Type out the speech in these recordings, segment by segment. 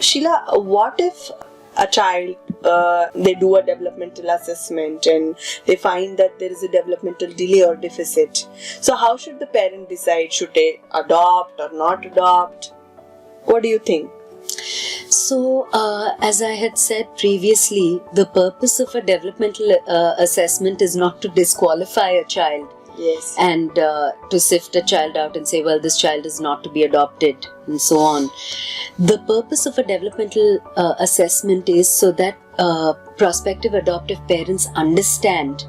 Sheila, what if a child, they do a developmental assessment and they find that there is a developmental delay or deficit? So how should the parent decide? Should they adopt or not adopt? What do you think? So, as I had said previously, the purpose of a developmental assessment is not to disqualify a child. Yes. And to sift a child out and say, well, this child is not to be adopted, and so on. The purpose of a developmental assessment is so that prospective adoptive parents understand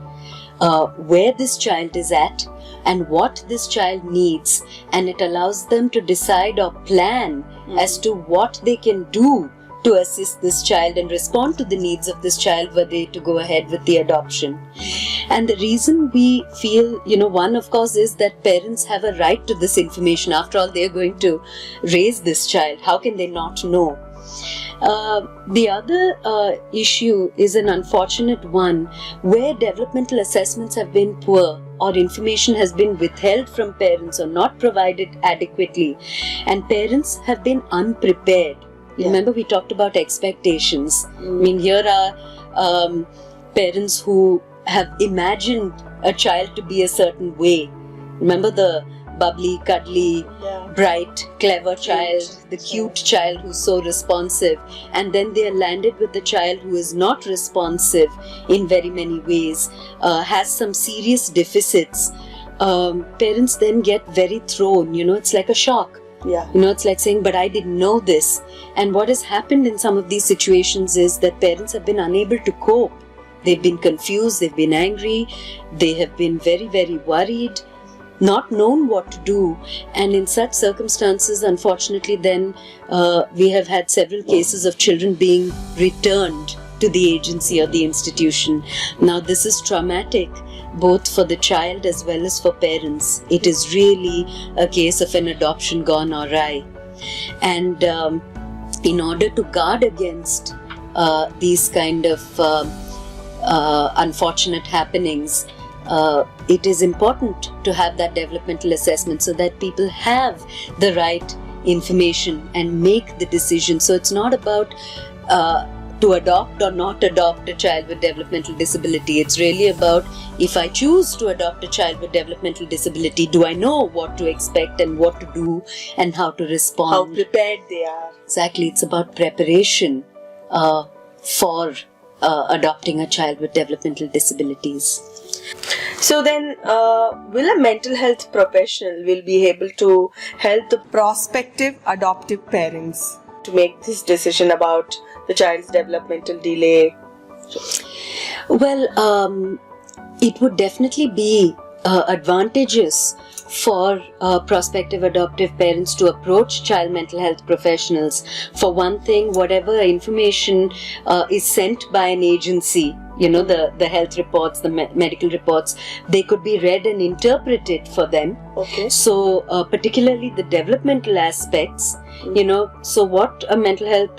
where this child is at and what this child needs, and it allows them to decide or plan as to what they can do to assist this child and respond to the needs of this child were they to go ahead with the adoption. And the reason we feel, one of course is that parents have a right to this information. After all, they're going to raise this child. How can they not know? The other issue is an unfortunate one where developmental assessments have been poor or information has been withheld from parents or not provided adequately, and parents have been unprepared. Remember, we talked about expectations. I mean, here are parents who have imagined a child to be a certain way. Remember the bubbly, cuddly, bright, clever child, the cute child who's so responsive, and then they are landed with the child who is not responsive in very many ways, has some serious deficits. Parents then get very thrown, it's like a shock. Yeah. It's like saying, but I didn't know this. And what has happened in some of these situations is that parents have been unable to cope. They've been confused, they've been angry, they have been very, very worried, not known what to do. And in such circumstances, unfortunately, then we have had several cases of children being returned to the agency or the institution. Now, this is traumatic, both for the child as well as for parents. It is really a case of an adoption gone awry. And in order to guard against these kind of unfortunate happenings, it is important to have that developmental assessment so that people have the right information and make the decision. So it's not about to adopt or not adopt a child with developmental disability. It's really about, if I choose to adopt a child with developmental disability, do I know what to expect and what to do and how to respond? How prepared they are. Exactly. It's about preparation for adopting a child with developmental disabilities. So then, will a mental health professional will be able to help the prospective adoptive parents to make this decision about the child's developmental delay? Well, it would definitely be advantageous for prospective adoptive parents to approach child mental health professionals. For one thing, whatever information is sent by an agency, the health reports, the medical reports, they could be read and interpreted for them. Okay. So, particularly the developmental aspects, so what a mental health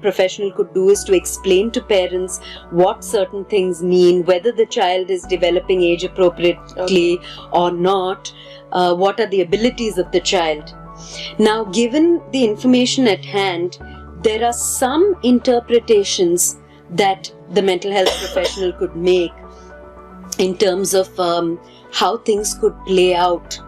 professional could do is to explain to parents what certain things mean, whether the child is developing age appropriately or not, what are the abilities of the child. Now, given the information at hand, there are some interpretations that the mental health professional could make in terms of how things could play out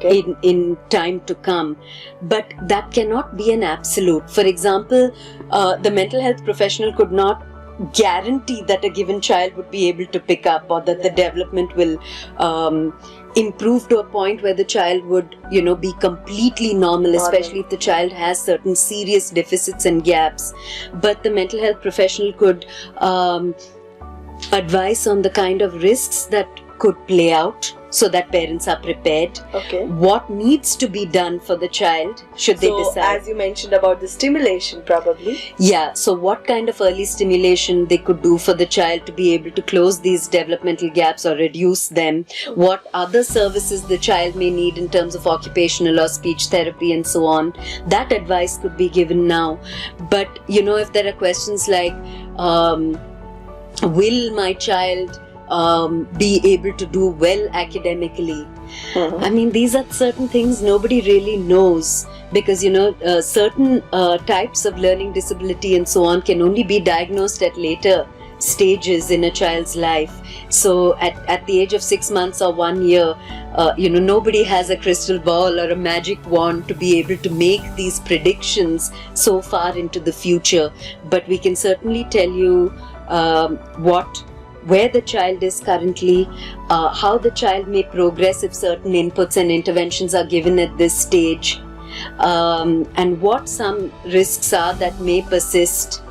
in time to come. But that cannot be an absolute. For example, the mental health professional could not guarantee that a given child would be able to pick up, or that the development will improve to a point where the child would, be completely normal, especially if the child has certain serious deficits and gaps. But the mental health professional could advise on the kind of risks that could play out so that parents are prepared. Okay. What needs to be done for the child should they decide. So, as you mentioned about the stimulation, probably. Yeah, so what kind of early stimulation they could do for the child to be able to close these developmental gaps or reduce them. What other services the child may need in terms of occupational or speech therapy and so on. That advice could be given now. But, if there are questions like, will my child be able to do well academically. Mhm. I mean, these are certain things nobody really knows, because certain types of learning disability and so on can only be diagnosed at later stages in a child's life. So at the age of 6 months or 1 year, nobody has a crystal ball or a magic wand to be able to make these predictions so far into the future. But we can certainly tell you where the child is currently, how the child may progress if certain inputs and interventions are given at this stage, and what some risks are that may persist.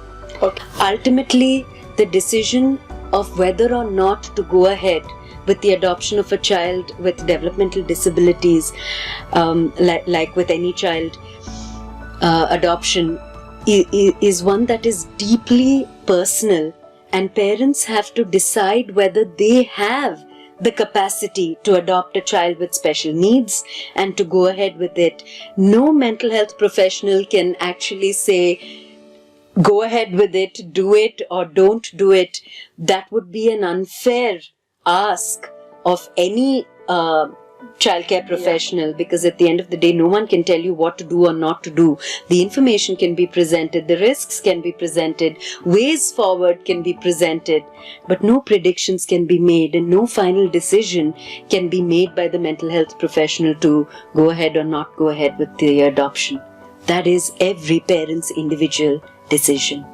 Okay. Ultimately, the decision of whether or not to go ahead with the adoption of a child with developmental disabilities, like with any child adoption, is one that is deeply personal, and parents have to decide whether they have the capacity to adopt a child with special needs and to go ahead with it. No mental health professional can actually say, go ahead with it, do it or don't do it. That would be an unfair ask of any childcare professional, because at the end of the day, no one can tell you what to do or not to do. The information can be presented, the risks can be presented, ways forward can be presented, but no predictions can be made and no final decision can be made by the mental health professional to go ahead or not go ahead with the adoption. That is every parent's individual decision.